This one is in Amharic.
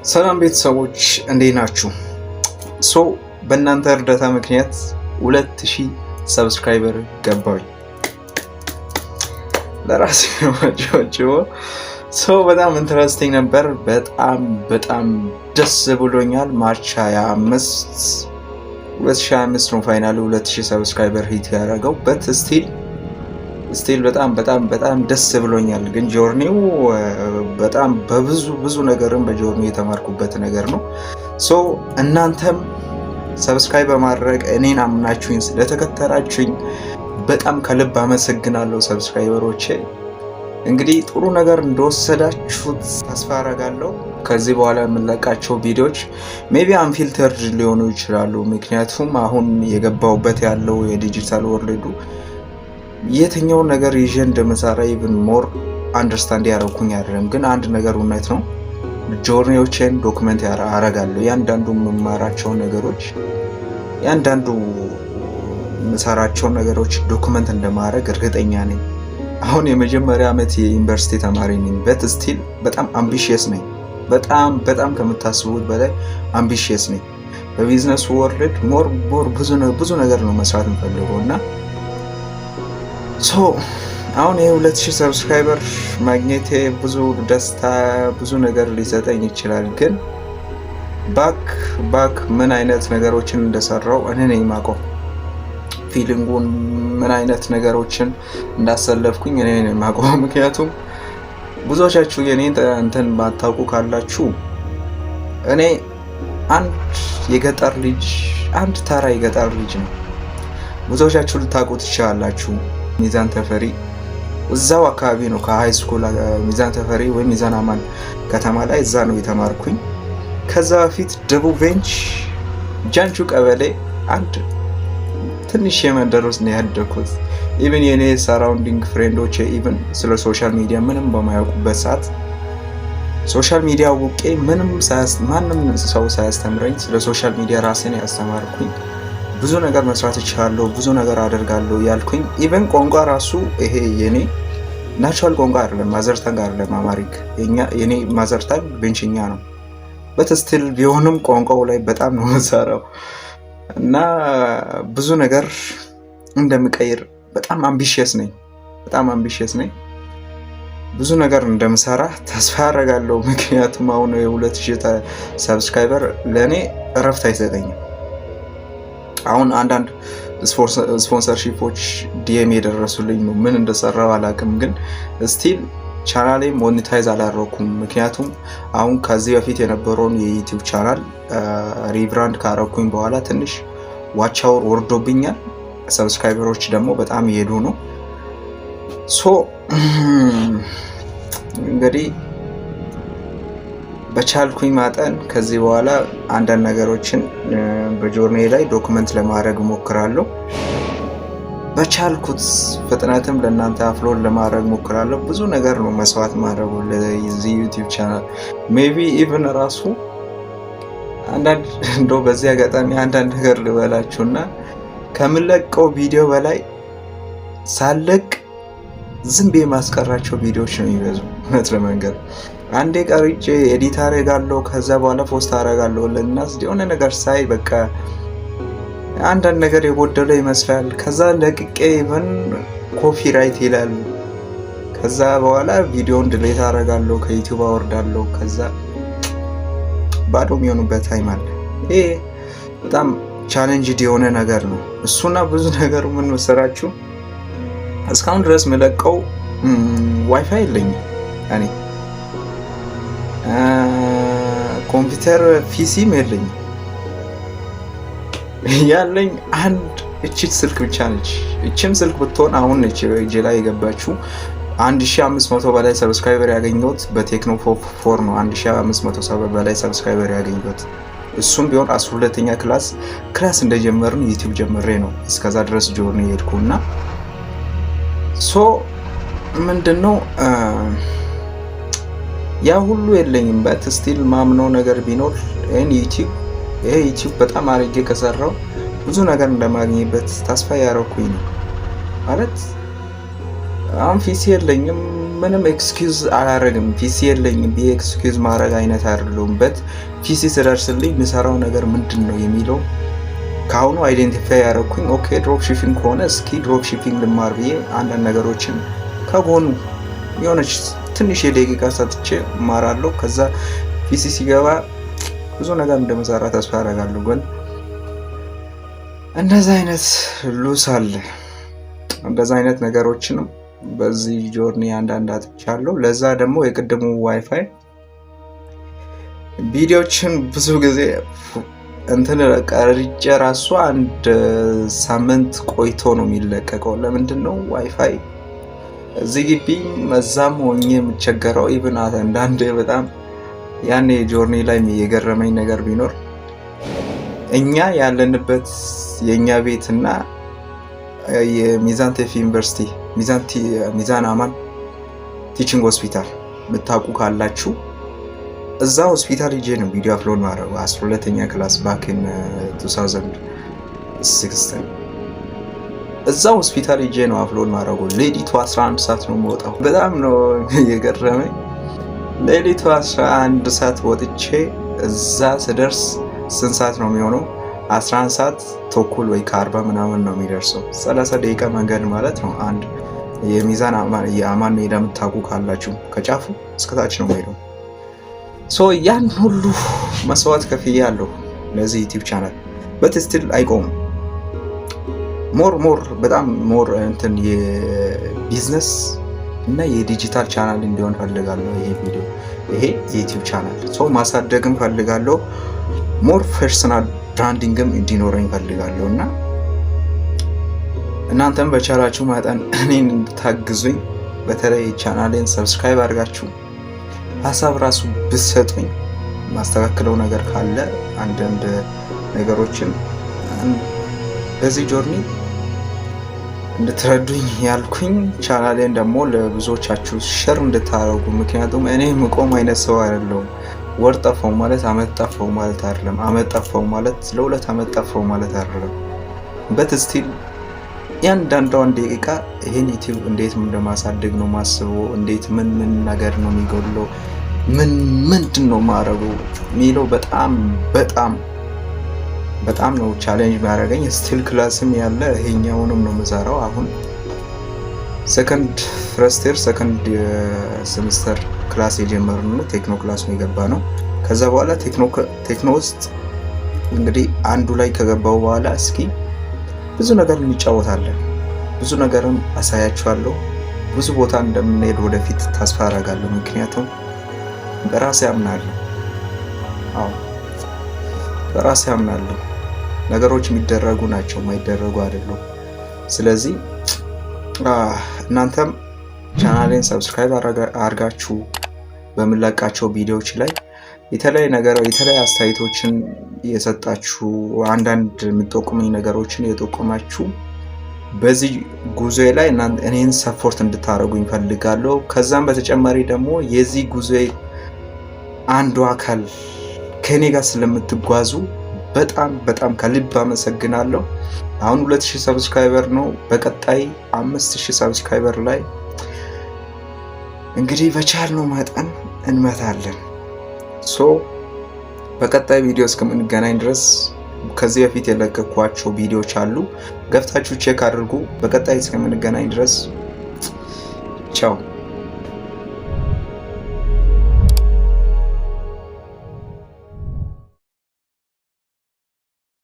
ሰላም ቤተሰቦች እንዴት ናችሁ? በእናንተ እርዳታ ምክንያት 2000 ሰብስክራይበር ገባኝ። ለራሴ ነው በጣም ኢንተረስቲንግ ነበር። በጣም ደስ ብሎኛል። ማርች 25 2025 ነው ፋይናሊ 2000 ሰብስክራይበር ሂት ያደረገው። ስቲል በጣም ደስ ብሎኛል። ግን ጆርኒው በጣም በብዙ ነገርም በጆርኒው የተማርኩበት ነገር ነው። እናንተም ሰብስክራይብ በማድረግ እኔን አምናችሁኝ ስለተከተላችሁኝ በጣም ከልብ አመሰግናለሁ ሰብስክራይበሮቼ። እንግዲህ ጥሩ ነገር እንደወሰዳችሁት ተስፋ አደርጋለሁ። ከዚህ በኋላ የምንለቃቸው ቪዲዮዎች ሜቢ አንፊልተርድ ሊሆኑ ይችላሉ። ምክንያቱም አሁን የገባሁበት ያለው የዲጂታል ወርልዱ የትኛው ነገር ይዤ እንደምሰራ ኢቭን ሞር አንደርስታንድ ያደረኩኝ አይደለም። ግን አንድ ነገር እውነት ነው፣ ጆርኒዎቼን ዶክመንት አረጋለሁ። ያንዳንዱ የምማራቸው ነገሮች፣ ያንዳንዱ የምሰራቸው ነገሮች ዶክመንት እንደማድረግ እርግጠኛ ነኝ። አሁን የመጀመሪያ ዓመት የዩኒቨርሲቲ ተማሪ ነኝ። ስቲል በጣም አምቢሽየስ ነኝ። በጣም ከምታስቡት በላይ አምቢሽየስ ነኝ። በቢዝነስ ወርልድ ሞር ብዙ ነገር ነው መስራት የምፈልገው እና አሁን የ2000 ሰብስክራይበር ማግኘቴ ብዙ ደስታ ብዙ ነገር ሊሰጠኝ ይችላል። ግን ባክ ምን አይነት ነገሮችን እንደሰራው እኔ ነኝ የማውቀው። ፊሊንጉን ምን አይነት ነገሮችን እንዳሰለፍኩኝ እኔ ነኝ የማውቀው። ምክንያቱም ብዙዎቻችሁ የኔን እንትን ባታውቁ ካላችሁ እኔ አንድ ተራ የገጠር ልጅ ነው። ብዙዎቻችሁ ልታውቁ ትችላላችሁ። ሚዛን ተፈሪ እዛው አካባቢ ነው። ከሃይ ስኩል ሚዛን ተፈሪ ወይም ሚዛን አማን ከተማ ላይ እዛ ነው የተማርኩኝ። ከዛ በፊት ደቡብ ቤንች ጃንቹ ቀበሌ አንድ ትንሽ የመንደር ውስጥ ነው ያደኩት። ኢቭን የኔ ሰራውንዲንግ ፍሬንዶች ኢቭን ስለ ሶሻል ሚዲያ ምንም በማያውቁበት ሰዓት ሶሻል ሚዲያ አውቄ ማንም ሰው ሳያስተምረኝ ስለ ሶሻል ሚዲያ ራሴን ያስተማርኩኝ። ብዙ ነገር መስራት እችላለሁ፣ ብዙ ነገር አደርጋለሁ ያልኩኝ። ኢቨን ቋንቋ ራሱ ይሄ የኔ ናቹራል ቋንቋ አይደለም፣ ማዘርታንግ አይደለም አማሪክ። የኔ ማዘርታንግ ቤንችኛ ነው። በትስቲል ቢሆንም ቋንቋው ላይ በጣም ነው የምሰራው እና ብዙ ነገር እንደምቀይር በጣም አምቢሽየስ ነኝ። ብዙ ነገር እንደምሰራ ተስፋ አደርጋለሁ። ምክንያቱም አሁን የ2000 ሰብስክራይበር ለእኔ እረፍት አይሰጠኝም። አሁን አንዳንድ ስፖንሰርሺፖች ዲኤም የደረሱልኝ ነው። ምን እንደሰራው አላውቅም፣ ግን ስቲል ቻናሌ ሞኔታይዝ አላደረኩም። ምክንያቱም አሁን ከዚህ በፊት የነበረውን የዩቲዩብ ቻናል ሪብራንድ ካረኩኝ በኋላ ትንሽ ዋች አወር ወርዶብኛል። ሰብስክራይበሮች ደግሞ በጣም እየሄዱ ነው። እንግዲህ በቻልኩኝ ማጠን ከዚህ በኋላ አንዳንድ ነገሮችን በጆርኒ ላይ ዶክመንት ለማድረግ ሞክራለሁ። በቻልኩት ፍጥነትም ለእናንተ አፕሎድ ለማድረግ ሞክራለሁ። ብዙ ነገር ነው መስዋዕት ማድረጉ ለዚህ ዩቲዩብ ቻናል። ሜቢ ኢቭን ራሱ እንደው በዚህ አጋጣሚ አንዳንድ ነገር ልበላችሁና ከምለቀው ቪዲዮ በላይ ሳለቅ ዝም ብዬ ማስቀራቸው ቪዲዮዎች ነው የሚበዙ። እውነት ለመንገር አንዴ ቀርጬ ኤዲት አደርጋለሁ፣ ከዛ በኋላ ፖስት አደርጋለሁ። ለእናስ የሆነ ነገር ሳይ በቃ አንዳንድ ነገር የጎደለው ይመስላል። ከዛ ለቅቄ ኢቨን ኮፒራይት ይላል። ከዛ በኋላ ቪዲዮን ድሌት አደርጋለሁ፣ ከዩቲዩብ አወርዳለሁ። ከዛ ባዶ የሚሆኑበት ታይም አለ። ይሄ በጣም ቻሌንጅ የሆነ ነገር ነው እሱና ብዙ ነገሩ ምን መሰራችሁ፣ እስካሁን ድረስ የምለቀው ዋይፋይ የለኝም። እኔ ኮምፒውተር ፒሲም የለኝም። ያለኝ አንድ እቺ ስልክ ብቻ ነች። እቺም ስልክ ብትሆን አሁን ነች እጄ ላይ የገባችው። 1500 በላይ ሰብስክራይበር ያገኘሁት በቴክኖ ፖፕ 4 ነው። 1500 በላይ ሰብስክራይበር ያገኘሁት እሱም ቢሆን 12ኛ ክላስ እንደጀመርን ዩቲዩብ ጀምሬ ነው እስከዛ ድረስ ጆርኒ ሄድኩና ምንድነው ያ ሁሉ የለኝም። ስቲል ማምነው ነገር ቢኖር ይሄ ዩቲዩብ በጣም አርጌ ከሰራው ብዙ ነገር እንደማግኘበት ተስፋ ያረኩኝ ነው። ማለት አሁን ፒሲ የለኝም ምንም ኤክስኪውዝ አላረግም። ፒሲ የለኝም ብዬ ኤክስኪውዝ ማድረግ አይነት አይደለሁም። በት ፒሲ ስደርስልኝ የምሰራው ነገር ምንድን ነው የሚለው ከአሁኑ አይዴንቲፋይ ያደረኩኝ። ኦኬ ድሮፕ ሺፒንግ ከሆነ እስኪ ድሮፕ ሺፒንግ ልማር ብዬ አንዳንድ ነገሮችን ከጎኑ የሆነች ትንሽ የደቂቃ ሰጥቼ እማራለሁ። ከዛ ፒሲ ሲገባ ብዙ ነገር እንደመሰራ ተስፋ አደርጋለሁ። ግን እንደዛ አይነት ሉስ አለ። እንደዛ አይነት ነገሮችንም በዚህ ጆርኒ አንዳንድ አጥቻለሁ። ለዛ ደግሞ የቅድሙ ዋይፋይ ቪዲዮችን ብዙ ጊዜ እንትን ቀርጬ ራሱ አንድ ሳምንት ቆይቶ ነው የሚለቀቀው። ለምንድን ነው ዋይፋይ እዚህ ግቢ መዛም ሆኜ የምቸገረው? ኢቭን አንዳንዴ በጣም ያኔ ጆርኒ ላይ የገረመኝ ነገር ቢኖር እኛ ያለንበት የኛ ቤትና የሚዛን ቴፒ ዩኒቨርሲቲ ሚዛን አማን ቲቺንግ ሆስፒታል የምታውቁ ካላችሁ እዛ ሆስፒታል ሄጄ ነው ቪዲዮ አፕሎድ ማድረግ 12ኛ ክላስ ባክን 2016 እዛ ሆስፒታል ሄጄ ነው አፕሎድ ማድረጉ። ሌሊቱ 11 ሰዓት ነው የምወጣው። በጣም ነው የገረመኝ። ሌሊቱ 11 ሰዓት ወጥቼ እዛ ስደርስ ስንት ሰዓት ነው የሚሆነው? 11 ሰዓት ተኩል ወይ ከ40 ምናምን ነው የሚደርሰው። 30 ደቂቃ መንገድ ማለት ነው። አንድ የሚዛን የአማን ሜዳ የምታውቁ ካላችሁ ከጫፉ እስከታች ነው የሚሄደው። ያን ሁሉ መስዋዕት ከፍዬ ያለሁ ለዚህ ዩቲዩብ ቻናል በትስትል አይቆምም። በጣም ሞር እንትን የቢዝነስ እና የዲጂታል ቻናል እንዲሆን ፈልጋለሁ። ይሄ የዩቲዩብ ቻናል ማሳደግም ፈልጋለሁ። ሞር ፐርሰናል ብራንዲንግም እንዲኖረኝ ፈልጋለሁ እና እናንተም በቻላችሁ መጠን እኔን እንድታግዙኝ፣ በተለይ ቻናሌን ሰብስክራይብ አድርጋችሁ ሀሳብ ራሱ ብትሰጡኝ ማስተካከለው ነገር ካለ አንዳንድ ነገሮችን በዚህ ጆርኒ እንድትረዱኝ ያልኩኝ። ቻናሌን ደግሞ ለብዙዎቻችሁ ሼር እንድታደርጉ። ምክንያቱም እኔ ምቆም አይነት ሰው አይደለሁም። ወር ጠፋው ማለት አመት ጠፋው ማለት አይደለም። አመት ጠፋው ማለት ለሁለት አመት ጠፋው ማለት አይደለም። በት ስቲል ያንዳንዷን ደቂቃ ይሄን ዩቲዩብ እንዴት እንደማሳደግ ነው ማስበው። እንዴት ምን ነገር ነው የሚጎድለው፣ ምንድን ነው ማረገው የሚለው በጣም ነው ቻሌንጅ የሚያደርገኝ። ስቲል ክላስም ያለ ይሄኛውንም ነው የምሰራው። አሁን ሰከንድ ሴሚስተር ክላስ የጀመርነው ቴክኖ ክላስ ነው የገባ ነው። ከዛ በኋላ ቴክኖ ውስጥ እንግዲህ አንዱ ላይ ከገባው በኋላ እስኪ ብዙ ነገር እንጫወታለን። ብዙ ነገርም አሳያችኋለሁ። ብዙ ቦታ እንደምንሄድ ወደፊት ተስፋ አደርጋለሁ። ምክንያቱም በራሴ አምናለሁ። በራሴ አምናለሁ። ነገሮች የሚደረጉ ናቸው፣ የማይደረጉ አይደሉም። ስለዚህ እናንተም ቻናሌን ሰብስክራይብ አድርጋችሁ በምለቃቸው ቪዲዮዎች ላይ የተለያዩ አስተያየቶችን የሰጣችሁ፣ አንዳንድ የምጠቁሙኝ ነገሮችን የጠቆማችሁ በዚህ ጉዞ ላይ እኔን ሰፖርት እንድታደርጉኝ ፈልጋለሁ። ከዛም በተጨማሪ ደግሞ የዚህ ጉዞ አንዱ አካል ከኔ ጋር ስለምትጓዙ በጣም ከልብ አመሰግናለሁ። አሁን 2000 ሰብስክራይበር ነው። በቀጣይ 5000 ሰብስክራይበር ላይ እንግዲህ በቻልነው መጠን እንመታለን። በቀጣይ ቪዲዮ እስከምንገናኝ ድረስ ከዚህ በፊት የለቀኳቸው ቪዲዮዎች አሉ፣ ገብታችሁ ቼክ አድርጉ። በቀጣይ እስከምንገናኝ ድረስ ቻው።